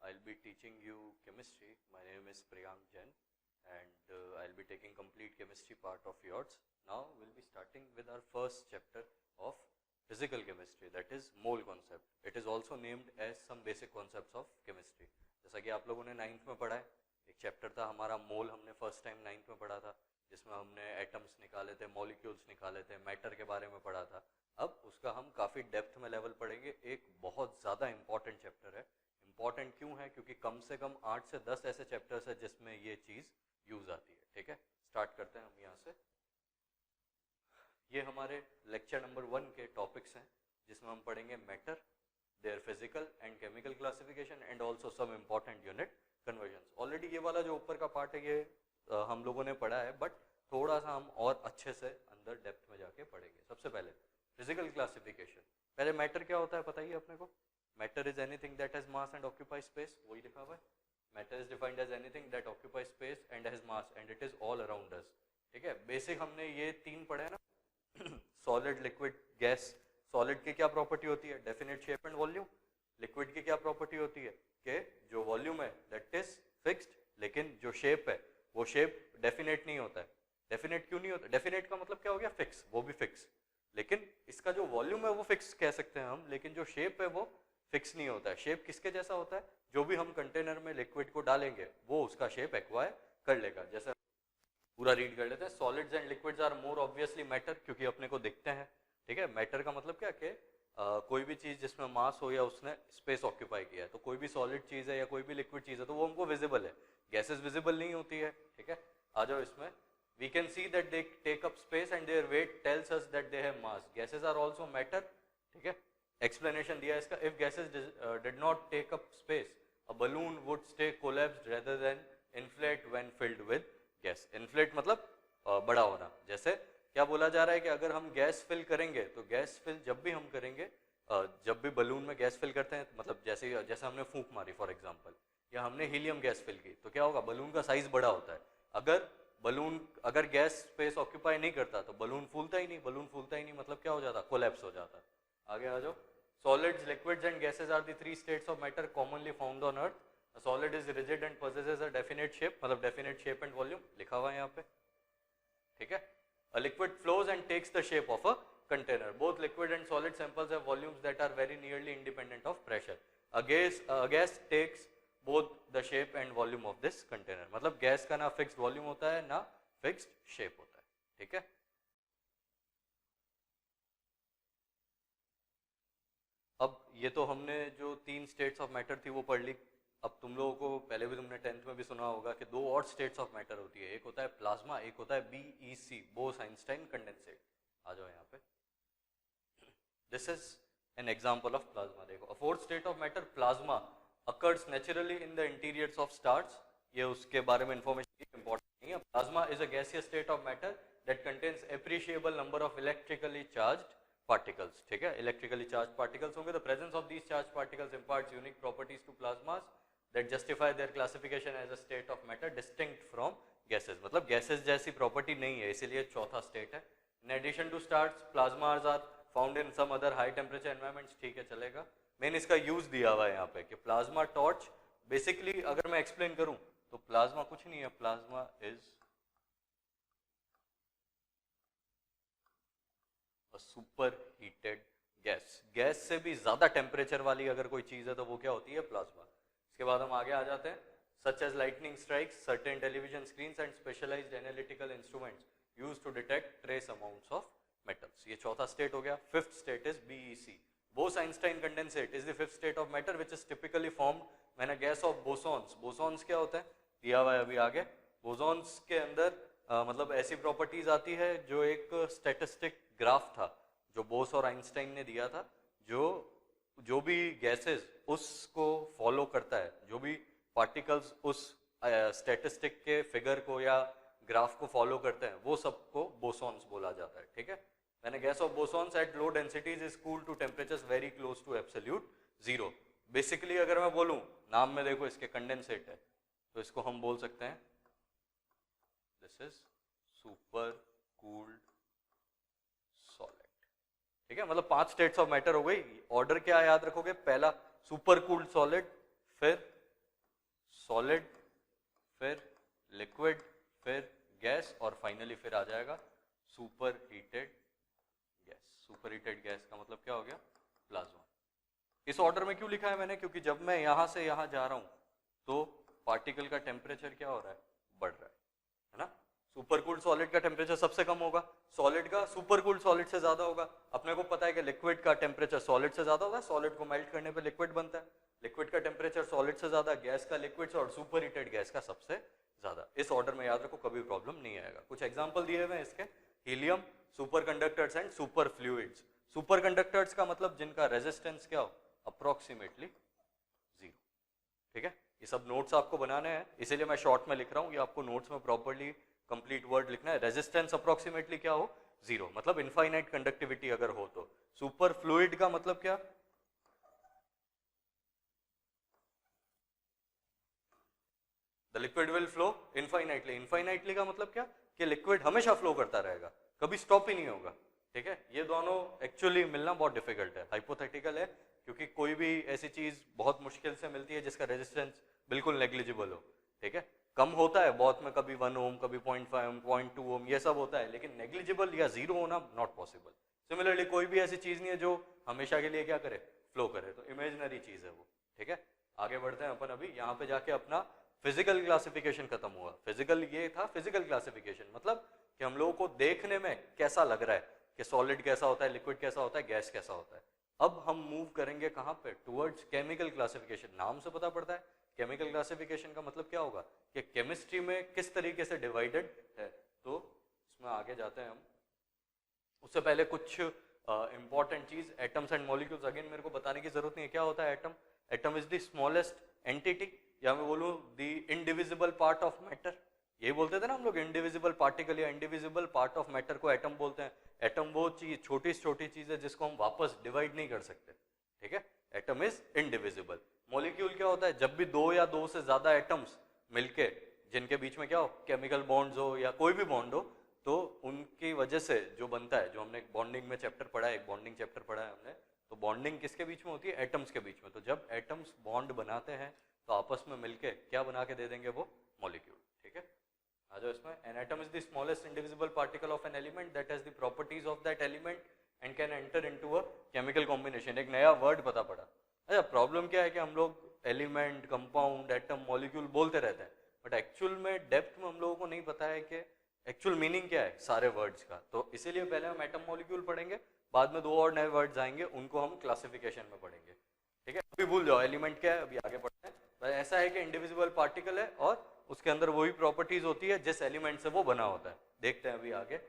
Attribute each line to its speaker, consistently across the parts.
Speaker 1: I'll be teaching you chemistry. My name is Priyank Jain and I'll be taking complete chemistry part of yours. Now we'll be starting with our first chapter of physical chemistry, that is mole concept. It is also named as some basic concepts of chemistry. जैसा कि आप लोगों ने 9th में पढ़ा है, एक chapter था हमारा मोल, हमने फर्स्ट टाइम 9th में पढ़ा था, जिसमें हमने एटम्स निकाले थे, मॉलिक्यूल्स निकाले थे, मैटर के बारे में पढ़ा था. अब उसका हम काफ़ी डेप्थ में लेवल पढ़ेंगे. एक बहुत ज़्यादा इंपॉर्टेंट चैप्टर है. इंपॉर्टेंट क्यों है? क्योंकि कम से कम 8 से 10 ऐसे चैप्टर्स है जिसमें ये चीज़ यूज आती है. ठीक है, स्टार्ट करते हैं हम यहाँ से. ये हमारे लेक्चर नंबर 1 के टॉपिक्स हैं, जिसमें हम पढ़ेंगे matter, their physical and chemical classification and also some important unit conversions. Already ये वाला जो ऊपर का पार्ट है ये हम लोगों ने पढ़ा है, बट थोड़ा सा हम और अच्छे से अंदर डेप्थ में जाके पढ़ेंगे. सबसे पहले फिजिकल क्लासिफिकेशन. पहले मैटर क्या होता है बताइए अपने को. Matter is anything that has mass and occupy space. वही लिखा हुआ है. Matter is defined as anything that occupy space and has mass and it is all around us. ठीक है, बेसिक हमने ये 3 पढ़े हैं ना. Solid, liquid, gas. सॉलिड की क्या प्रॉपर्टी होती है? Definite shape and volume. Liquid की क्या प्रॉपर्टी होती है? कि जो वॉल्यूम है दैट इज फिक्स्ड, लेकिन जो शेप है वो शेप डेफिनेट नहीं होता है. डेफिनेट क्यों नहीं होता? डेफिनेट का मतलब क्या हो गया? फिक्स. वो भी फिक्स, लेकिन इसका जो वॉल्यूम है वो फिक्स कह सकते हैं हम, लेकिन जो शेप है वो फिक्स नहीं होता है. शेप किसके जैसा होता है? जो भी हम कंटेनर में लिक्विड को डालेंगे वो उसका शेप एक्वायर कर लेगा. जैसे पूरा रीड कर लेते हैं. Solids and liquids are more obviously matter, क्योंकि अपने को दिखते हैं. ठीक है, मैटर का मतलब क्या कि कोई भी चीज जिसमें मास हो या उसने स्पेस ऑक्यूपाई किया है, तो कोई भी सॉलिड चीज है या कोई भी लिक्विड चीज है तो वो हमको विजिबल है. गैसेस विजिबल नहीं होती है. ठीक है, आ जाओ इसमें. We can see that they take up space and their weight tells us that they have mass. Gases are also matter. ठीक है, explanation दिया है इसका. If gases did not take up space, a balloon would stay collapsed rather than inflate when filled with gas. Inflate मतलब बड़ा होना. जैसे क्या बोला जा रहा है कि अगर हम गैस फिल करेंगे तो गैस फिल जब भी हम करेंगे, जब भी बलून में गैस फिल करते हैं, मतलब जैसे हमने फूंक मारी फॉर एग्जांपल, या हमने हीलियम गैस फिल की, तो क्या होगा? बलून का साइज बड़ा होता है. अगर गैस स्पेस ऑक्यूपाई नहीं करता तो बलून फूलता ही नहीं. बलून फूलता ही नहीं मतलब क्या हो जाता? कोलैप्स हो जाता. आगे आ जाओ. Solids, liquids and gases are the 3 states of matter commonly found on earth. A solid is rigid and possesses a definite shape, मतलब definite shape and volume लिखा हुआ है यहाँ पे. ठीक है. A liquid flows and takes the shape of a container. Both liquid and solid samples have volumes that are very nearly independent of pressure. A gas takes both the shape and volume of this container. मतलब gas का ना fixed volume होता है ना fixed shape होता है. ठीक है. अब ये तो हमने जो 3 स्टेट्स ऑफ मैटर थी वो पढ़ ली. अब तुम लोगों को पहले भी तुमने 10th में भी सुना होगा कि 2 और स्टेट्स ऑफ मैटर होती है. एक होता है प्लाज्मा, एक होता है BEC, बोस-आइंस्टाइन कंडेंसेट. आ जाओ यहाँ पे. This is an example of plasma. देखो, अ 4th state of matter plasma occurs naturally in the interiors of stars. ये उसके बारे में इंफॉर्मेशन इंपॉर्टेंट नहीं है. Plasma is a gaseous state of matter that contains appreciable number of electrically charged particles. ठीक है, electrically charged particles होंगे. The presence of these charged particles imparts unique properties to plasmas that justify their classification as a state of matter distinct from gases. मतलब gases जैसी property नहीं है, इसीलिए चौथा state है. In addition to stars, plasmas are found in some other high temperature environments. ठीक है, चलेगा. मैंने इसका यूज दिया हुआ है यहाँ पे कि प्लाज्मा टॉर्च. बेसिकली अगर मैं एक्सप्लेन करूं तो प्लाज्मा कुछ नहीं है. Plasma is a super heated gas. Gas से भी ज्यादा टेम्परेचर वाली अगर कोई चीज है तो वो क्या होती है? प्लाज्मा. इसके बाद हम आगे आ जाते हैं. Such as lightning strikes, certain television screens and specialised analytical instruments used to detect trace amounts of metals. ये चौथा स्टेट हो गया. 5th state is BEC. Bose-Einstein condensate is the 5th state of matter which is typically formed when a gas of bosons. Bosons क्या होता है? दिया हुआ है अभी आगे. Bosons के अंदर मतलब ऐसी प्रॉपर्टीज आती है जो एक स्टैटिस्टिक ग्राफ था जो बोस और आइंस्टाइन ने दिया था, जो भी गैसेस उसको फॉलो करता है, जो भी पार्टिकल्स उस स्टैटिस्टिक के फिगर को या ग्राफ को फॉलो करते हैं, वो सबको बोसॉन्स बोला जाता है. ठीक है. When a gas of bosons at low densities is cooled to temperatures very close to absolute zero. Basically अगर मैं बोलूं, नाम में देखो इसके कंडेंसेट है, तो इसको हम बोल सकते हैं this is super cooled solid. ठीक है, मतलब 5 स्टेट्स ऑफ मैटर हो गई. ऑर्डर क्या याद रखोगे? पहला सुपर कूल्ड सॉलिड, फिर सॉलिड, फिर लिक्विड, फिर गैस और फाइनली फिर आ जाएगा super heated gas. Super heated gas का मतलब क्या हो गया? प्लाज्मा। इस ऑर्डर में क्यों लिखा है मैंने? क्योंकि जब मैं यहां से यहां जा रहा हूं तो पार्टिकल का टेम्परेचर क्या हो रहा है? बढ़ रहा है ना। सुपर कूल्ड सॉलिड का टेम्परेचर सबसे कम होगा, सॉलिड का सुपर कूल्ड सॉलिड से ज्यादा होगा। अपने को पता है कि लिक्विड का टेम्परेचर सॉलिड से ज्यादा होता है, सॉलिड को मेल्ट करने पे लिक्विड बनता है। लिक्विड का टेम्परेचर सॉलिड से ज्यादा, गैस का लिक्विड से, और सुपर हीटेड गैस का सबसे ज्यादा। इस ऑर्डर में याद रखो, कभी प्रॉब्लम नहीं आएगा। कुछ एग्जांपल दिए हुए हैं इसके, helium, super conductors and super fluids. Super conductors का मतलब जिनका रेजिस्टेंस क्या हो? Approximately zero. ठीक है, ये सब नोट्स आपको बनाने हैं, इसीलिए मैं शॉर्ट में लिख रहा हूँ, ये आपको नोट्स में प्रॉपर्ली कंप्लीट वर्ड लिखना है। रेजिस्टेंस अप्रोक्सीमेटली क्या हो? जीरो, मतलब इनफाइनाइट कंडक्टिविटी अगर हो तो। सुपर फ्लूइड का मतलब क्या? The liquid will flow infinitely. Infinitely का मतलब क्या? कि लिक्विड हमेशा फ्लो करता रहेगा, कभी स्टॉप ही नहीं होगा। ठीक है, ये दोनों एक्चुअली मिलना बहुत डिफिकल्ट है, हाइपोथेटिकल है, क्योंकि कोई भी ऐसी चीज बहुत मुश्किल से मिलती है जिसका रेजिस्टेंस बिल्कुल नेग्लिजिबल हो। ठीक है, कम होता है बहुत में, कभी 1 ओम, कभी 0.5 ओम, 0.2 ओम, ये सब होता है, लेकिन नेग्लिजिबल या जीरो होना नॉट पॉसिबल। सिमिलरली कोई भी ऐसी चीज नहीं है जो हमेशा के लिए क्या करे? फ्लो करे, तो इमेजिनरी चीज है वो। ठीक है, आगे बढ़ते हैं अपन। अभी यहाँ पे जाके अपना फिजिकल क्लासिफिकेशन खत्म हुआ। फिजिकल ये था, फिजिकल क्लासिफिकेशन मतलब कि हम लोगों को देखने में कैसा लग रहा है कि सॉलिड कैसा होता है, लिक्विड कैसा होता है, गैस कैसा होता है। अब हम मूव करेंगे कहाँ पे? Towards chemical classification. नाम से पता पड़ता है केमिकल क्लासिफिकेशन का मतलब क्या होगा कि केमिस्ट्री में किस तरीके से डिवाइडेड है। तो इसमें आगे जाते हैं हम। उससे पहले कुछ इंपॉर्टेंट चीज, एटम्स एंड मॉलिक्यूल्स। अगेन मेरे को बताने की जरूरत नहीं है क्या होता है atom. Atom is the smallest entity, या मैं बोलूं the indivisible part of matter. यही बोलते थे ना हम लोग, इनडिविजिबल पार्टिकल या इनडिविजिबल पार्ट ऑफ मैटर को एटम बोलते हैं। एटम वो चीज, छोटी से छोटी चीज है जिसको हम वापस डिवाइड नहीं कर सकते। ठीक है, एटम इज इनडिविजिबल। मॉलिक्यूल क्या होता है? जब भी दो या दो से ज्यादा एटम्स मिलके, जिनके बीच में क्या हो? केमिकल बॉन्ड्स हो या कोई भी बॉन्ड हो, तो उनकी वजह से जो बनता है, जो हमने बॉन्डिंग में चैप्टर पढ़ा है, एक बॉन्डिंग चैप्टर पढ़ा है हमने, तो बॉन्डिंग किसके बीच में होती है? एटम्स के बीच में। तो जब एटम्स बॉन्ड बनाते हैं तो आपस में मिलके क्या बना के दे देंगे? वो मॉलिक्यूल। ठीक है, आ जाओ इसमें। An atom is the smallest indivisible particle of an element that has the properties of that element and can enter into a chemical combination. एक नया वर्ड पता पड़ा। अच्छा, प्रॉब्लम क्या है कि हम लोग एलिमेंट, कंपाउंड, एटम, मॉलिक्यूल बोलते रहते हैं, बट एक्चुअल में डेप्थ में हम लोगों को नहीं पता है कि एक्चुअल मीनिंग क्या है सारे वर्ड्स का। तो इसीलिए पहले हम एटम मॉलिक्यूल पढ़ेंगे, बाद में दो और नए वर्ड्स आएंगे, उनको हम क्लासिफिकेशन में पढ़ेंगे। ठीक है, अभी भूल जाओ एलिमेंट क्या है, अभी आगे बढ़ते हैं। तो ऐसा है कि इंडिविजिबल पार्टिकल है और उसके अंदर वही प्रॉपर्टीज होती है जिस एलिमेंट से वो बना होता है। देखते हैं अभी आगे।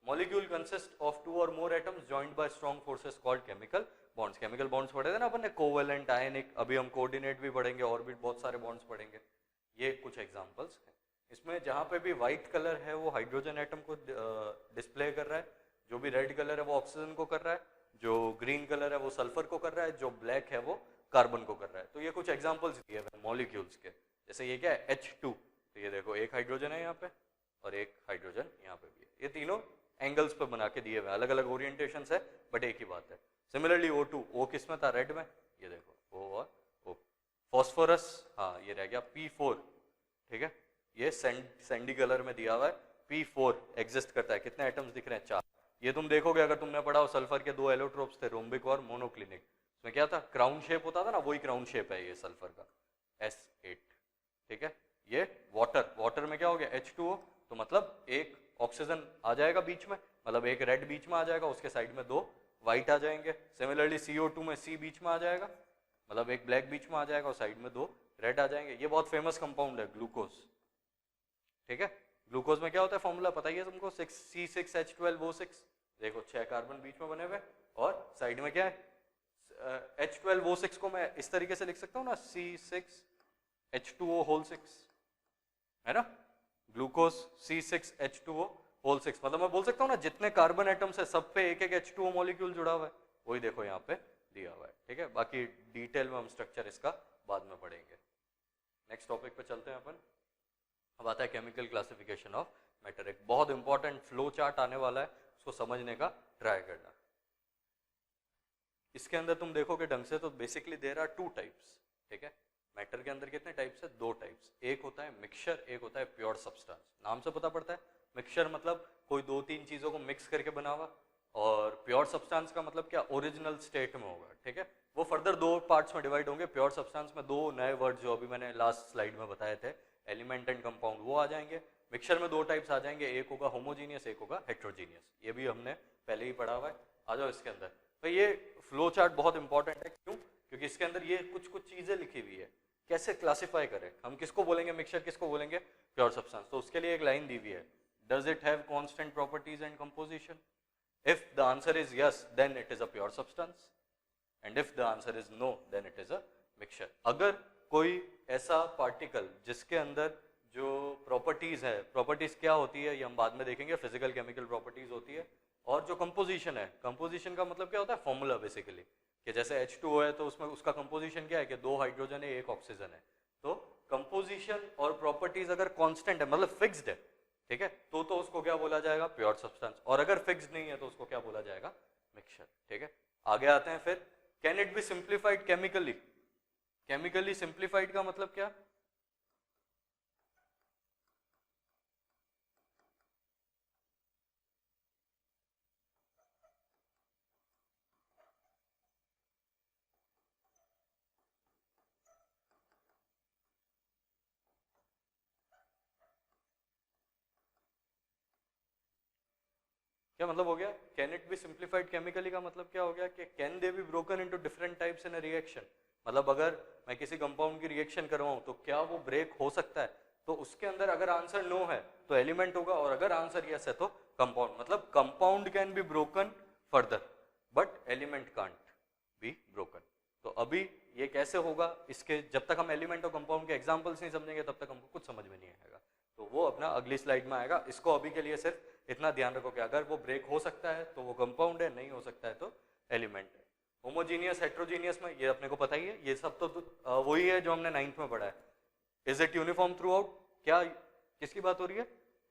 Speaker 1: मॉलिक्यूल कंसिस्ट ऑफ 2 और मोर atoms joined by strong forces called chemical bonds. Chemical bonds पढ़े थे ना अपन ने, कोवेलेंट, आयनिक, अभी हम कोऑर्डिनेट भी पढ़ेंगे और भी बहुत सारे बॉन्ड्स पढ़ेंगे। ये कुछ एग्जांपल्स हैं। इसमें जहां पे भी व्हाइट कलर है वो हाइड्रोजन एटम को डिस्प्ले कर रहा है, जो भी रेड कलर है वो ऑक्सीजन को कर रहा है, जो ग्रीन कलर है वो सल्फर को कर रहा है, जो ब्लैक है वो कार्बन को कर रहा है। तो ये कुछ एग्जांपल्स दिए हैं मॉलिक्यूल्स के। जैसे ये क्या है? H2, तो ये देखो एक हाइड्रोजन है यहाँ पे और एक हाइड्रोजन यहाँ पे भी है। ये तीनों एंगल्स पे बना के दिए हुए, अलग अलग ओरिएंटेशंस है बट एक ही बात है। सिमिलरली O2, O किस में था? रेड में। ये देखो O और O। फॉस्फोरस, हाँ ये रह गया P4। ठीक है, ये सैंडी कलर में दिया हुआ है। P4 एग्जिस्ट करता है, कितने एटम्स दिख रहे हैं? 4। ये तुम देखोगे अगर तुमने पढ़ा हो, सल्फर के 2 एलोट्रोप्स थे, रोम्बिक और मोनोक्लिनिक। इसमें क्या था? क्राउन शेप होता था ना, वही क्राउन शेप है ये सल्फर का, S8। ठीक है, ये वाटर, वाटर में क्या हो गया? H2O, तो मतलब एक ऑक्सीजन आ जाएगा बीच में, मतलब एक रेड बीच में आ जाएगा, उसके साइड में 2 व्हाइट आ जाएंगे। सिमिलरली CO2 में C बीच में आ जाएगा, मतलब एक ब्लैक बीच में आ जाएगा और साइड में 2 रेड आ जाएंगे। ये बहुत फेमस कंपाउंड है ग्लूकोज। ठीक है, ग्लूकोज में क्या होता है? फॉर्मूला पता ही है तुमको, 6C6H12O6। देखो 6 कार्बन बीच में बने हुए और साइड में क्या है? H12O6 को मैं इस तरीके से लिख सकता हूँ ना, C6H2O6, है ना? ग्लूकोज C6H2O6, मतलब मैं बोल सकता हूँ ना जितने कार्बन एटम्स है सब पे एक एक H2O मॉलिक्यूल जुड़ा हुआ है, वही देखो यहाँ पे दिया हुआ है। ठीक है, बाकी डिटेल में हम स्ट्रक्चर इसका बाद में पढ़ेंगे। नेक्स्ट टॉपिक पे चलते हैं अपन। अब आता है केमिकल क्लासिफिकेशन ऑफ मैटर। एक बहुत इंपॉर्टेंट फ्लो चार्ट आने वाला है, उसको समझने का ट्राई करना। इसके अंदर तुम देखोगे ढंग से तो बेसिकली देयर आर 2 टाइप्स। ठीक है, मैटर के अंदर कितने टाइप्स है? 2 टाइप्स, एक होता है मिक्सचर, एक होता है प्योर सब्सटेंस। नाम से पता पड़ता है, मिक्सचर मतलब कोई 2-3 चीजों को मिक्स करके बना हुआ, और प्योर सब्सटेंस का मतलब क्या? ओरिजिनल स्टेट में होगा, ठीक है। वो फर्दर 2 पार्ट्स में डिवाइड होंगे। प्योर सब्सटेंस में 2 नए वर्ड जो अभी मैंने लास्ट स्लाइड में बताए थे, एलिमेंट एंड कंपाउंड, वो आ जाएंगे। मिक्सचर में 2 टाइप्स आ जाएंगे, एक होगा होमोजीनियस, एक होगा हेट्रोजीनियस। ये भी हमने पहले ही पढ़ा हुआ है। आ जाओ इसके अंदर। तो ये फ्लो चार्ट बहुत इंपॉर्टेंट है, क्यों? क्योंकि इसके अंदर ये कुछ कुछ चीजें लिखी हुई है, कैसे क्लासिफाई करें, हम किसको बोलेंगे मिक्सचर, किसको बोलेंगे प्योर सब्सटेंस। तो उसके लिए एक लाइन दी हुई है, does it have constant properties and composition? If the answer is yes, then it is a pure substance, and if the answer is no, then it is a mixture. अगर कोई ऐसा particle जिसके अंदर जो properties है, properties क्या होती है ये हम बाद में देखेंगे, फिजिकल केमिकल प्रॉपर्टीज होती है, और जो कंपोजिशन है, कंपोजिशन का मतलब क्या होता है? फॉर्मूला बेसिकली, कि जैसे H2O है तो उसमें उसका कंपोजिशन क्या है कि 2 हाइड्रोजन है, 1 ऑक्सीजन है। तो कंपोजिशन और प्रॉपर्टीज अगर कांस्टेंट है, मतलब फिक्स्ड है, ठीक है, तो उसको क्या बोला जाएगा? Pure substance. और अगर फिक्स्ड नहीं है तो उसको क्या बोला जाएगा? मिक्सचर, ठीक है। आगे आते हैं फिर, can it be simplified chemically? Chemically simplified का मतलब क्या? क्या मतलब हो गया? Can it be simplified chemically का मतलब क्या हो गया कि can they B broken into different types in a reaction? मतलब अगर मैं किसी कंपाउंड की रिएक्शन करवाऊं तो क्या वो ब्रेक हो सकता है? तो उसके अंदर अगर आंसर नो है तो एलिमेंट होगा, और अगर आंसर यस है तो कंपाउंड। मतलब compound can be broken further but element can't be broken. तो अभी ये कैसे होगा, इसके जब तक हम एलिमेंट और कंपाउंड के एग्जांपल्स नहीं समझेंगे तब तक हमको कुछ समझ में नहीं आएगा। तो वो अपना अगली स्लाइड में आएगा। इसको अभी के लिए सिर्फ इतना ध्यान रखो कि अगर वो ब्रेक हो सकता है तो वो कंपाउंड है, नहीं हो सकता है तो एलिमेंट है। होमोजीनियस हेट्रोजीनियस में ये अपने को पता ही है, ये सब तो वही है जो हमने 9th में पढ़ा है। Is it uniform through out? क्या किसकी बात हो रही है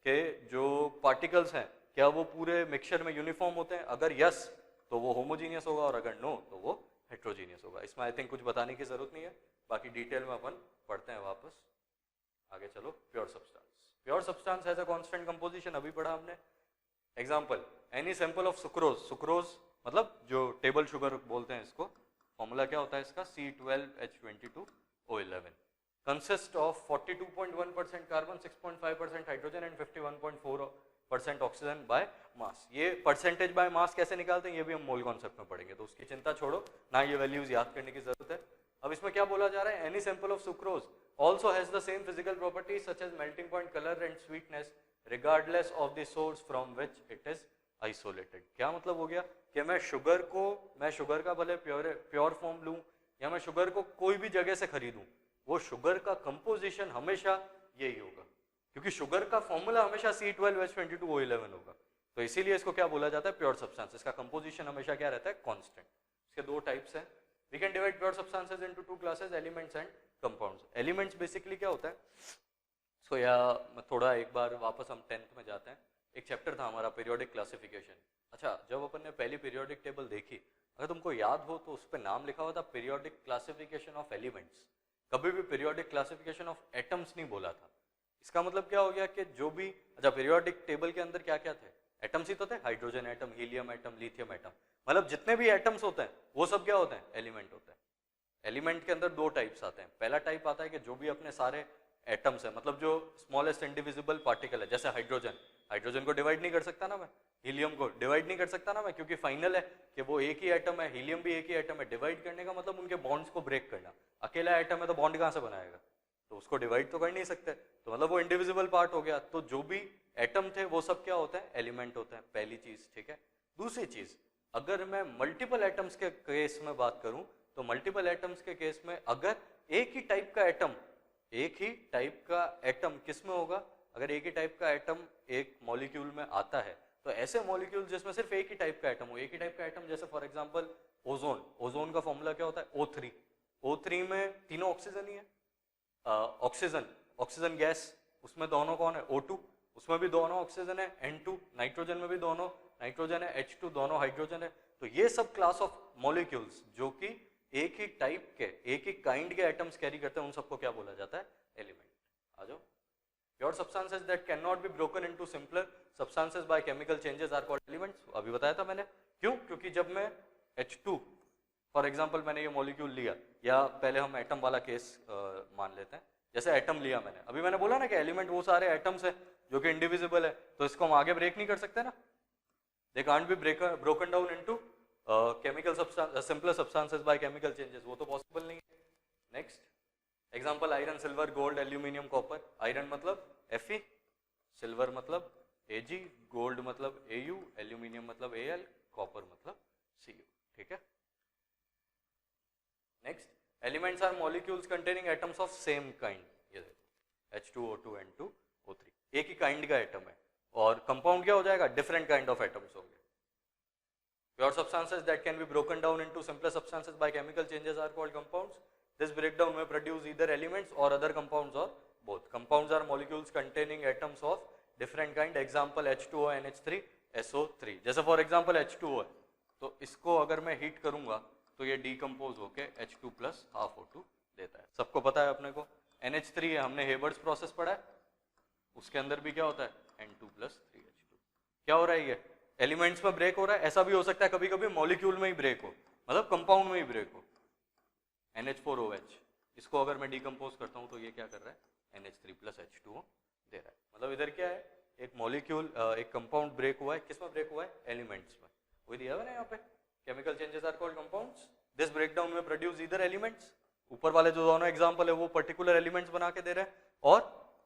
Speaker 1: कि जो पार्टिकल्स हैं क्या वो पूरे मिक्सचर में यूनिफॉर्म होते हैं? अगर यस तो वो होमोजीनियस होगा, और अगर नो तो वो हेट्रोजीनियस होगा। इसमें आई थिंक कुछ बताने की जरूरत नहीं है, बाकी डिटेल में अपन पढ़ते हैं वापस। आगे चलो, pure substance. Pure substance has a constant composition, अभी पढ़ा हमने। Example, any sample of sucrose. Sucrose मतलब जो टेबल शुगर बोलते हैं इसको, फॉर्मूला क्या होता है इसका? C12H22O11 consist of 42.1% carbon, 6.5% hydrogen and 51.4% oxygen by mass. ये परसेंटेज बाय मास कैसे निकालते हैं ये भी हम मोल कॉन्सेप्ट में पढ़ेंगे, तो उसकी चिंता छोड़ो ना, ये वैल्यूज याद करने की जरूरत है। अब इसमें क्या बोला जा रहा है? Any sample of sucrose also has the same physical properties such as melting point, color and sweetness regardless of the source from which it is isolated। क्या मतलब हो गया कि मैं शुगर का भले प्योर फॉर्म लूं या मैं शुगर को कोई भी जगह से खरीदूं, वो शुगर का कंपोजिशन हमेशा यही होगा, क्योंकि शुगर का फॉर्मूला हमेशा C12H22O11 होगा। तो इसीलिए इसको क्या बोला जाता है? Pure substance. इसका कंपोजिशन हमेशा क्या रहता है? कांस्टेंट। इसके 2 टाइप्स हैं। We can divide pure substances into 2 classes, elements and compounds। Elements basically क्या होता है? So मैं थोड़ा एक बार वापस हम 10th में जाते हैं। एक चैप्टर था हमारा पीरियोडिक क्लासिफिकेशन। अच्छा, जब अपन ने पहली पीरियोडिक टेबल देखी, अगर तुमको याद हो तो उस पर नाम लिखा हुआ था पीरियोडिक क्लासिफिकेशन ऑफ एलिमेंट्स। कभी भी पीरियोडिक क्लासिफिकेशन ऑफ एटम्स नहीं बोला था। इसका मतलब क्या हो गया कि जो भी, अच्छा पीरियोडिक टेबल के अंदर क्या क्या थे? एटम्स ही तो थे, hydrogen atom, helium atom, lithium atom, मतलब जितने भी एटम्स होते हैं वो सब क्या होते हैं? एलिमेंट होते हैं। एलिमेंट के अंदर 2 टाइप्स आते हैं। पहला टाइप आता है कि जो भी अपने सारे एटम्स है, मतलब जो स्मॉलेस्ट इंडिविजिबल पार्टिकल है, जैसे हाइड्रोजन को डिवाइड नहीं कर सकता ना मैं, हीलियम को डिवाइड नहीं कर सकता ना मैं, क्योंकि फाइनल है कि वो एक ही एटम है, हीलियम भी एक ही एटम है। डिवाइड करने का मतलब उनके बॉन्ड्स को ब्रेक करना। अकेला एटम है तो बॉन्ड कहाँ से बनाएगा? तो उसको डिवाइड तो कर नहीं सकते, तो मतलब वो इंडिविजिबल पार्ट हो गया। तो जो भी एटम थे वो सब क्या होते हैं? एलिमेंट होते हैं, पहली चीज, ठीक है। दूसरी चीज, अगर मैं मल्टीपल एटम्स के केस में बात करूं तो मल्टीपल एटम्स के केस में अगर एक ही टाइप का एटम किस में होगा? अगर एक ही टाइप का एटम एक मॉलिक्यूल में आता है तो ऐसे मॉलिक्यूल जिसमें सिर्फ एक ही टाइप का एटम हो, एक ही टाइप का एटम, जैसे फॉर एग्जांपल ओजोन का फॉर्मूला क्या होता है? O3 में तीनों ऑक्सीजन ही है। ऑक्सीजन गैस, उसमें दोनों कौन है? O2, उसमें भी दोनों ऑक्सीजन है। N2, नाइट्रोजन में भी दोनों नाइट्रोजन है। H2, दोनों हाइड्रोजन है। तो ये सब क्लास ऑफ मॉलिक्यूल्स जो कि एक ही टाइप के, एक ही काइंड के एटम्स कैरी करते हैं, उन सबको क्या बोला जाता है? एलिमेंट। आ जाओ। Pure substances that can not be broken into simpler substances by chemical changes are called elements. अभी बताया था मैंने। क्यों? क्योंकि जब मैं H2 फॉर एग्जाम्पल मैंने ये मॉलिक्यूल लिया, या पहले हम एटम वाला केस मान लेते हैं, जैसे एटम लिया मैंने, अभी मैंने बोला ना कि एलिमेंट वो सारे एटम्स है जो कि इंडिविजिबल है, तो इसको हम आगे ब्रेक नहीं कर सकते ना, they can't be broken down into chemical substance, simpler substances by chemical changes, वो तो पॉसिबल नहीं है। Next example iron, silver, gold, aluminium, copper. Iron मतलब Fe, सिल्वर मतलब Ag, गोल्ड मतलब Au, एल्यूमिनियम मतलब Al, कॉपर मतलब Cu। ठीक है। Next, elements are molecules containing atoms of same kind. ये देखो H2O2 N2O3 एक ही काइंड का एटम है, और कंपाउंड क्या हो जाएगा? डिफरेंट काइंड ऑफ एटम्स होंगे। Pure substances that can be broken down into simpler substances by chemical changes are called compounds. This breakdown may produce either elements or other compounds or both. Compounds are molecules containing atoms of different kind. Example H2O, NH3, SO3। जैसे for example H2O है, तो इसको अगर मैं heat करूंगा तो ये decompose होके H2 प्लस हाफ O2 देता है। सबको पता है अपने को। NH3 है, हमने हेबर्ट्स प्रोसेस पढ़ा है, उसके अंदर भी क्या होता है? N2 plus 3H2। क्या हो रहा है? ये एलिमेंट्स में ब्रेक हो रहा है। ऐसा भी हो सकता है कभी कभी मॉलिक्यूल में ही ब्रेक हो, मतलब कंपाउंड में ही ब्रेक हो। NH4OH, इसको अगर मैं डीकम्पोज करता हूँ तो ये क्या कर रहा है? NH3 प्लस H2O दे रहा है। मतलब इधर क्या है? एक मॉलिक्यूल, एक कंपाउंड ब्रेक हुआ है। किस में ब्रेक हुआ है? एलिमेंट्स में। वही दिया हुआ ना यहाँ पे, chemical changes are called compounds. This breakdown may produce either elements, ऊपर वाले जो दोनों एग्जांपल है वो पर्टिकुलर एलिमेंट्स बना के दे रहे हैं, और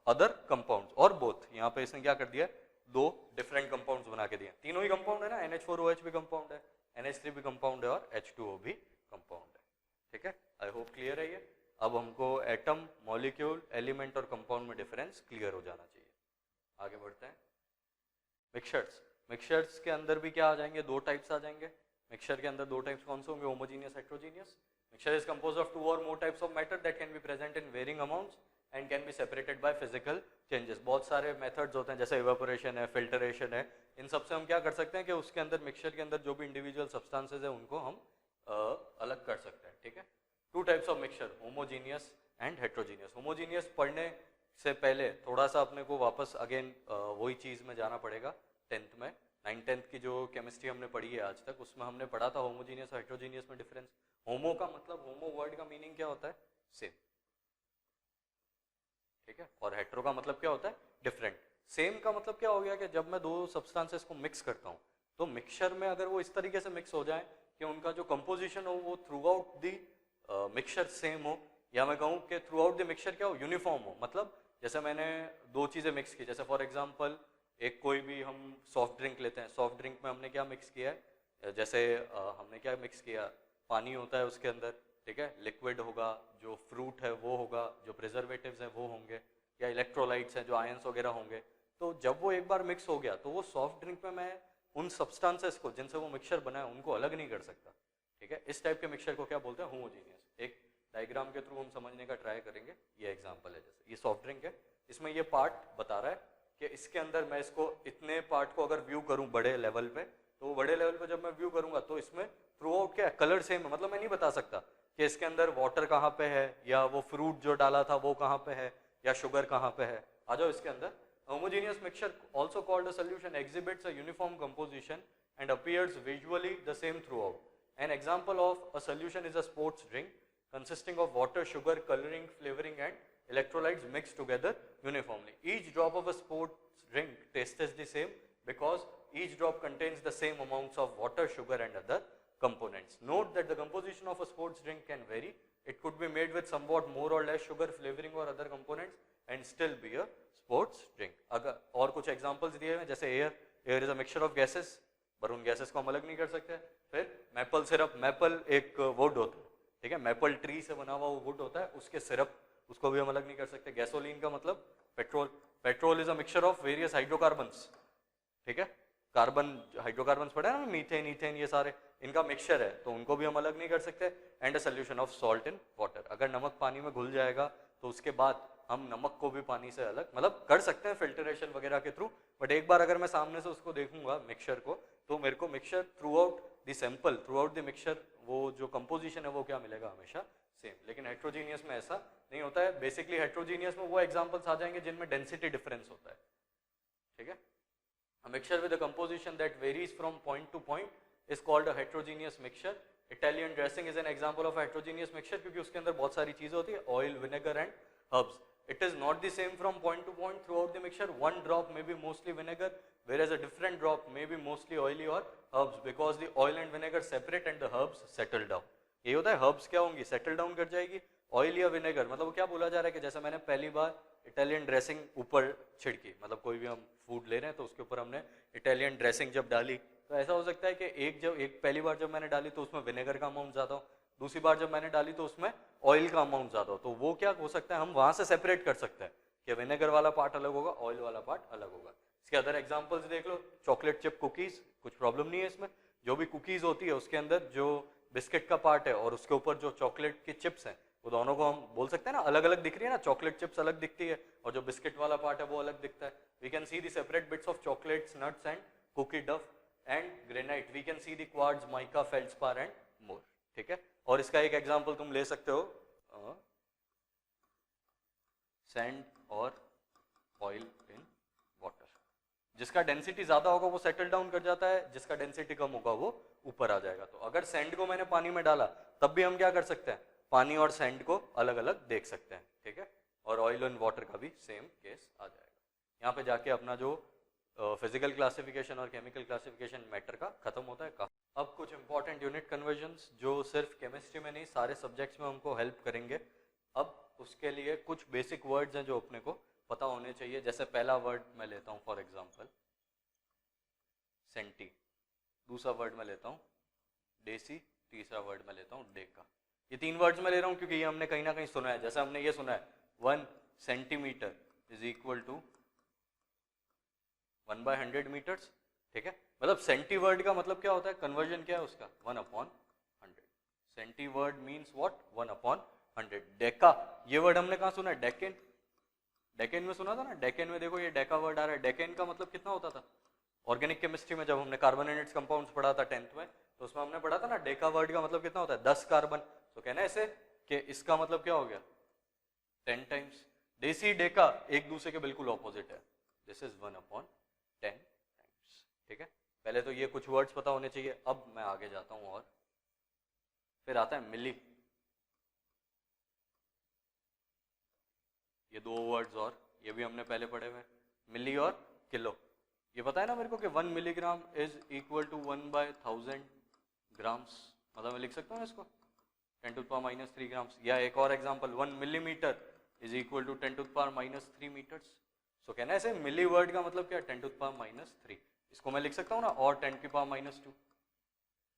Speaker 1: अदर कंपाउंड्स, और बोथ। यहाँ पे इसने क्या कर दिया? दो डिफरेंट कंपाउंड्स बना के दिए। तीनों ही कंपाउंड है ना, NH4OH भी कंपाउंड है, NH3 भी कंपाउंड है, और H2O भी कंपाउंड है। ठीक है, आई होप क्लियर है ये। अब हमको एटम, मॉलिक्यूल, एलिमेंट और कंपाउंड में डिफरेंस क्लियर हो जाना चाहिए। आगे बढ़ते हैं। मिक्सचर्स। मिक्सचर्स के अंदर भी क्या आ जाएंगे? दो टाइप्स आ जाएंगे। मिक्सचर के अंदर दो टाइप्स कौन से होंगे? Homogeneous, heterogeneous. Mixture is composed of 2 or more types of matter that can be present in varying amounts and can be separated by physical changes. बहुत सारे मेथड्स होते हैं, जैसे इवेपोरेशन है, फिल्टरेशन है। इन सबसे हम क्या कर सकते हैं कि उसके अंदर, मिक्सचर के अंदर जो भी इंडिविजुअल सब्सटेंसेस है उनको हम अलग कर सकते हैं। ठीक है। 2 types of mixture, homogeneous and heterogeneous. Homogeneous पढ़ने से पहले थोड़ा सा अपने को वापस अगेन वही चीज़ में जाना पड़ेगा। 10th में 9th-10th की जो केमिस्ट्री हमने पढ़ी है आज तक, उसमें हमने पढ़ा था होमोजीनियस और हेट्रोजीनियस में डिफरेंस। होमो का मतलब, होमो वर्ड का मीनिंग क्या होता है? सेम। ठीक है। और हेट्रो का मतलब क्या होता है? डिफरेंट। सेम का मतलब क्या हो गया कि जब मैं दो सब्सटेंसेस को मिक्स करता हूँ, तो मिक्सचर में अगर वो इस तरीके से मिक्स हो जाए कि उनका जो कंपोजिशन हो वो through out the mixture same हो, या मैं कहूँ कि थ्रू आउट द मिक्सचर क्या हो? यूनिफॉर्म हो। मतलब जैसे मैंने दो चीज़ें मिक्स की, जैसे फॉर एग्जांपल एक कोई भी हम सॉफ्ट ड्रिंक लेते हैं, सॉफ्ट ड्रिंक में हमने क्या मिक्स किया है? जैसे हमने क्या मिक्स किया? पानी होता है उसके अंदर, ठीक है, लिक्विड होगा, जो फ्रूट है वो होगा, जो प्रिजर्वेटिव्स हैं वो होंगे, या इलेक्ट्रोलाइट्स हैं जो आयंस वगैरह होंगे। तो जब वो एक बार मिक्स हो गया तो वो सॉफ्ट ड्रिंक में मैं उन सब्सटेंसेस को जिनसे वो मिक्सचर बना है उनको अलग नहीं कर सकता। ठीक है। इस टाइप के मिक्सचर को क्या बोलते हैं? होमोजीनियस। एक डायग्राम के थ्रू हम समझने का ट्राई करेंगे। ये एग्जांपल है, जैसे ये सॉफ्ट ड्रिंक है, इसमें ये पार्ट बता रहा है कि इसके अंदर मैं इसको इतने पार्ट को अगर व्यू करूं बड़े लेवल पे, तो बड़े लेवल पे जब मैं व्यू करूंगा तो इसमें थ्रू आउट क्या कलर सेम है। मतलब मैं नहीं बता सकता कि इसके अंदर वाटर कहाँ पे है, या वो फ्रूट जो डाला था वो कहाँ पे है, या शुगर कहाँ पे है। आ जाओ इसके अंदर। Homogeneous mixture also called a solution exhibits a uniform composition and appears visually the same throughout. An example of a solution is a sports drink consisting of water, sugar, coloring, flavoring and electrolytes mixed together uniformly. Each drop of a sports drink tastes the same because each drop contains the same amounts of water, sugar and other components. Note that the composition of a sports drink can vary. It could be made with somewhat more or less sugar, flavoring or other components and still be a sports drink. अगर और कुछ examples दिए हुए हैं, जैसे air is a mixture of gases, पर उन gases को हम अलग नहीं कर सकते। फिर मैपल सिरप, मैपल एक वुड होता है, ठीक है, मैपल ट्री से बना हुआ वो वुड होता है, उसके सिरप, उसको भी हम अलग नहीं कर सकते। गैसोलीन का मतलब petrol, petrol is a mixture of various hydrocarbons, ठीक है, कार्बन हाइड्रोकार्बन्स पड़े ना, मीथेन, ईथेन, ये सारे इनका मिक्सचर है, तो उनको भी हम अलग नहीं कर सकते। And a solution of salt in water, अगर नमक पानी में घुल जाएगा तो उसके बाद हम नमक को भी पानी से अलग मतलब कर सकते हैं फिल्टरेशन वगैरह के थ्रू, बट एक बार अगर मैं सामने से उसको देखूंगा मिक्सचर को, तो मेरे को mixture through out the sample, through out the mixture वो जो कंपोजिशन है वो क्या मिलेगा, हमेशा सेम। लेकिन हेट्रोजीनियस में ऐसा नहीं होता है। बेसिकली हेट्रोजीनियस में वो एग्जांपल्स आ जाएंगे जिनमें डेंसिटी डिफरेंस होता है, ठीक है। A mixture with a composition that varies from point to point is called a heterogeneous mixture. Italian dressing is an example of a heterogeneous mixture क्योंकि उसके अंदर बहुत सारी चीजें होती है, oil, vinegar and herbs. It is not the same from point to point throughout the mixture. One drop may be mostly vinegar, whereas a different drop may be mostly oily or herbs, because the oil and vinegar separate and the herbs settle down. ये होता है, herbs क्या होंगी, settle down कर जाएगी, oil या vinegar, मतलब वो क्या बोला जा रहा है कि जैसे मैंने पहली बार इटालियन ड्रेसिंग ऊपर छिड़की, मतलब कोई भी हम फूड ले रहे हैं तो उसके ऊपर हमने इटालियन ड्रेसिंग जब डाली, तो ऐसा हो सकता है कि एक पहली बार जब मैंने डाली तो उसमें विनेगर का अमाउंट ज़्यादा हो, दूसरी बार जब मैंने डाली तो उसमें ऑयल का अमाउंट ज़्यादा हो। तो वो क्या हो सकता है, हम वहाँ से सेपरेट कर सकते हैं कि विनेगर वाला पार्ट अलग होगा, ऑयल वाला पार्ट अलग होगा। इसके अदर एग्जाम्पल्स देख लो, चॉकलेट चिप कुकीज़, कुछ प्रॉब्लम नहीं है इसमें। जो भी कुकीज़ होती है उसके अंदर जो बिस्किट का पार्ट है और उसके ऊपर जो चॉकलेट की चिप्स हैं, वो दोनों को हम बोल सकते हैं ना अलग अलग दिख रही है ना, चॉकलेट चिप्स अलग दिखती है और जो बिस्किट वाला पार्ट है वो अलग दिखता है। We can see the separate bits of chocolates, nuts and cookie dough and granite. We can see the quartz, mica, feldspar and more, ठीक है। और इसका एक एग्जांपल तुम ले सकते हो, सैंड और ऑयल इन वाटर। जिसका डेंसिटी ज्यादा होगा वो सेटल डाउन कर जाता है, जिसका डेंसिटी कम होगा वो ऊपर आ जाएगा। तो अगर सैंड को मैंने पानी में डाला तब भी हम क्या कर सकते हैं, पानी और सैंड को अलग अलग देख सकते हैं, ठीक है। और ऑयल एंड वाटर का भी सेम केस आ जाएगा। यहाँ पे जाके अपना जो फिजिकल क्लासिफिकेशन और केमिकल क्लासिफिकेशन मैटर का खत्म होता है। अब कुछ इंपॉर्टेंट यूनिट कन्वर्जन्स जो सिर्फ केमिस्ट्री में नहीं सारे सब्जेक्ट्स में हमको हेल्प करेंगे। अब उसके लिए कुछ बेसिक वर्ड्स हैं जो अपने को पता होने चाहिए। जैसे पहला वर्ड मैं लेता हूँ फॉर एग्जांपल सेंटी, दूसरा वर्ड मैं लेता हूँ डेसी, तीसरा वर्ड मैं लेता हूँ डेका। ये तीन वर्ड्स मैं ले रहा हूँ क्योंकि ये हमने कहीं ना कहीं सुना है। जैसे हमने ये सुना है 1 centimetre is equal to 1/100 metres, ठीक है। मतलब सेंटी वर्ड का मतलब क्या होता है, कन्वर्जन क्या है उसका, 1/100। Centi word means what, 1/100। Deca, ये वर्ड हमने कहाँ सुना है, डेकेन, डेकेन में सुना था ना। डेकेन में देखो ये डेका वर्ड आ रहा है। डेकेन का मतलब कितना होता था, ऑर्गेनिक केमिस्ट्री में जब हमने कार्बोनेटेड कंपाउंड्स पढ़ा था 10th में, तो उसमें हमने पढ़ा था ना डेका वर्ड का मतलब कितना होता है, 10 कार्बन। तो कहना ऐसे कि इसका मतलब क्या हो गया, 10 टाइम्स। डेसी डेका एक दूसरे के बिल्कुल ऑपोजिट है, दिस इज 1/10 टाइम्स, ठीक है। पहले तो ये कुछ वर्ड्स पता होने चाहिए। अब मैं आगे जाता हूं और फिर आता है मिली। ये दो वर्ड्स और ये भी हमने पहले पढ़े हुए, मिली और किलो। ये पता है ना मेरे को कि 1 milligram is equal to 1/1000 grams. मतलब मैं लिख सकता हूँ इसको 10⁻³ ग्राम्स। या एक और example, 1 millimetre is equal to 10⁻³ metres. So कहना है ऐसे मिली वर्ड का मतलब क्या, 10⁻³ इसको मैं लिख सकता हूँ ना, और 10⁻²।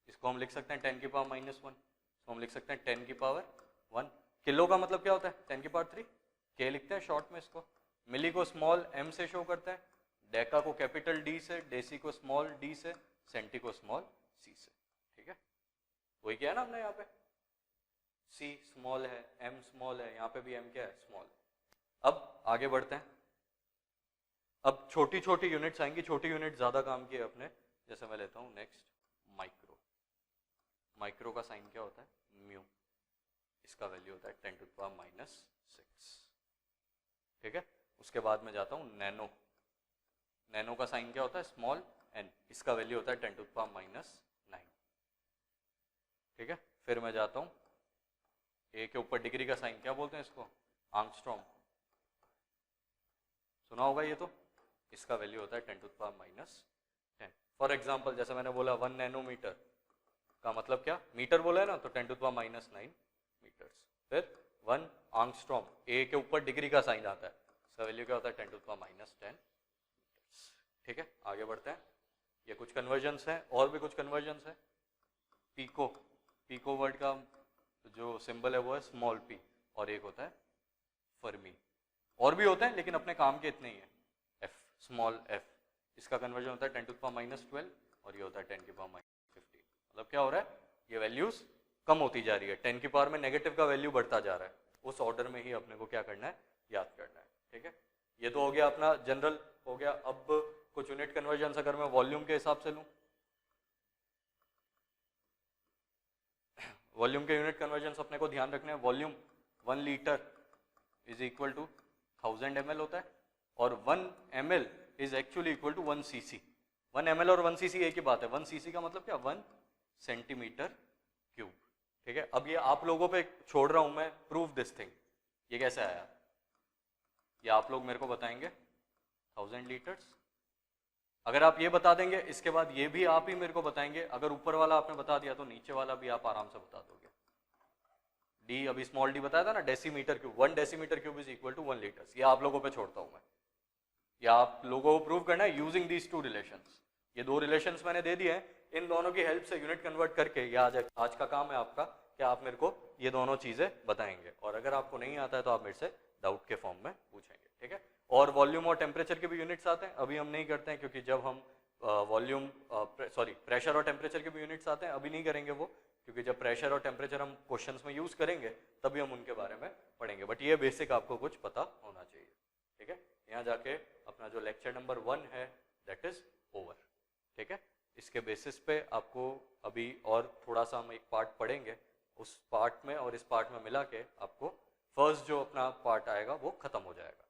Speaker 1: इसको हम लिख सकते हैं 10⁻1। इसको हम लिख सकते हैं 10⁻1। किलो का मतलब क्या होता है, 10⁻3 के लिखते हैं शॉर्ट में इसको। मिली को स्मॉल m से शो करते हैं, डेका को कैपिटल D से, डेसी को स्मॉल d से, सेंटी को स्मॉल c से, ठीक है। वही क्या है ना हमने यहाँ पे, c स्मॉल है, m स्मॉल है, यहाँ पे भी m क्या है, स्मॉल। अब आगे बढ़ते हैं। अब छोटी छोटी यूनिट्स आएंगी, छोटी यूनिट ज्यादा काम किए अपने। जैसे मैं लेता हूँ नेक्स्ट माइक्रो। माइक्रो का साइन क्या होता है, म्यू। इसका वैल्यू होता है 10⁻⁶, ठीक है। उसके बाद में जाता हूँ नैनो। नैनो का साइन क्या होता है, स्मॉल n। इसका वैल्यू होता है 10⁻⁹, ठीक है। फिर मैं जाता हूँ ए के ऊपर डिग्री का साइन क्या बोलते हैं इसको, आंगस्ट्रॉम। सुना होगा ये तो। इसका वैल्यू होता है 10⁻⁻10। फॉर एग्जाम्पल जैसे मैंने बोला 1 नैनोमीटर का मतलब क्या, मीटर बोला है ना, तो 10⁻⁹ मीटर्स। फिर 1 आंगस्ट्रॉम, ए के ऊपर डिग्री का साइन आता है, इसका वैल्यू क्या होता है 10⁻10 मीटर्स, ठीक है। आगे बढ़ते हैं। ये कुछ कन्वर्जन्स हैं, और भी कुछ कन्वर्जन्स हैं। पीको, पीको वर्ड का जो सिंबल है वो है स्मॉल p, और एक होता है फर्मी। और भी होते हैं लेकिन अपने काम के इतने ही है। f, स्मॉल f, इसका कन्वर्जन होता है 10⁻12 और ये होता है 10⁻50। मतलब क्या हो रहा है, ये वैल्यूज कम होती जा रही है, 10 की पावर में नेगेटिव का वैल्यू बढ़ता जा रहा है। उस ऑर्डर में ही अपने को क्या करना है, याद करना है, ठीक है। ये तो हो गया अपना जनरल हो गया। अब कुछ यूनिट कन्वर्जन अगर मैं वॉल्यूम के हिसाब से लूं, वॉल्यूम के यूनिट कन्वर्जन अपने को ध्यान रखना है। Volume 1 litre is equal to 1000 ml होता है और 1 ml is actually equal to 1 cc। 1 ml और 1 cc एक ही बात है। 1 cc का मतलब क्या, 1 सेंटीमीटर क्यूब। ठीक है, अब ये आप लोगों पे छोड़ रहा हूं मैं, प्रूव दिस थिंग। ये कैसे आया, ये आप लोग मेरे को बताएंगे। 1000 लीटर्स, अगर आप ये बता देंगे इसके बाद ये भी आप ही मेरे को बताएंगे। अगर ऊपर वाला आपने बता दिया तो नीचे वाला भी आप आराम से बता दोगे। डी, अभी स्मॉल डी बताया था ना, decimetre cube. 1 decimetre cube is equal to 1 litres. ये आप लोगों पे छोड़ता हूं मैं, या आप लोगों को प्रूव करना है यूजिंग दीज 2 रिलेशंस। ये 2 रिलेशंस मैंने दे दिए हैं, इन दोनों की हेल्प से यूनिट कन्वर्ट करके, या आज का काम है आपका कि आप मेरे को ये दोनों चीजें बताएंगे। और अगर आपको नहीं आता है तो आप मेरे से डाउट के फॉर्म में पूछेंगे। ठीक है, और वॉल्यूम और टेम्परेचर के भी यूनिट्स आते हैं, अभी हम नहीं करते हैं क्योंकि जब हम वॉल्यूम प्रेशर और टेम्परेचर के भी यूनिट्स आते हैं, अभी नहीं करेंगे वो, क्योंकि जब प्रेशर और टेम्परेचर हम क्वेश्चंस में यूज करेंगे तभी हम उनके बारे में पढ़ेंगे। बट ये बेसिक आपको कुछ पता होना चाहिए। ठीक है, यहाँ जाके अपना जो लेक्चर नंबर 1 है दैट इज ओवर। ठीक है, इसके बेसिस पे आपको अभी और थोड़ा सा हम एक पार्ट पढ़ेंगे, उस पार्ट में और इस पार्ट में मिला के आपको फर्स्ट जो अपना पार्ट आएगा वो खत्म हो जाएगा।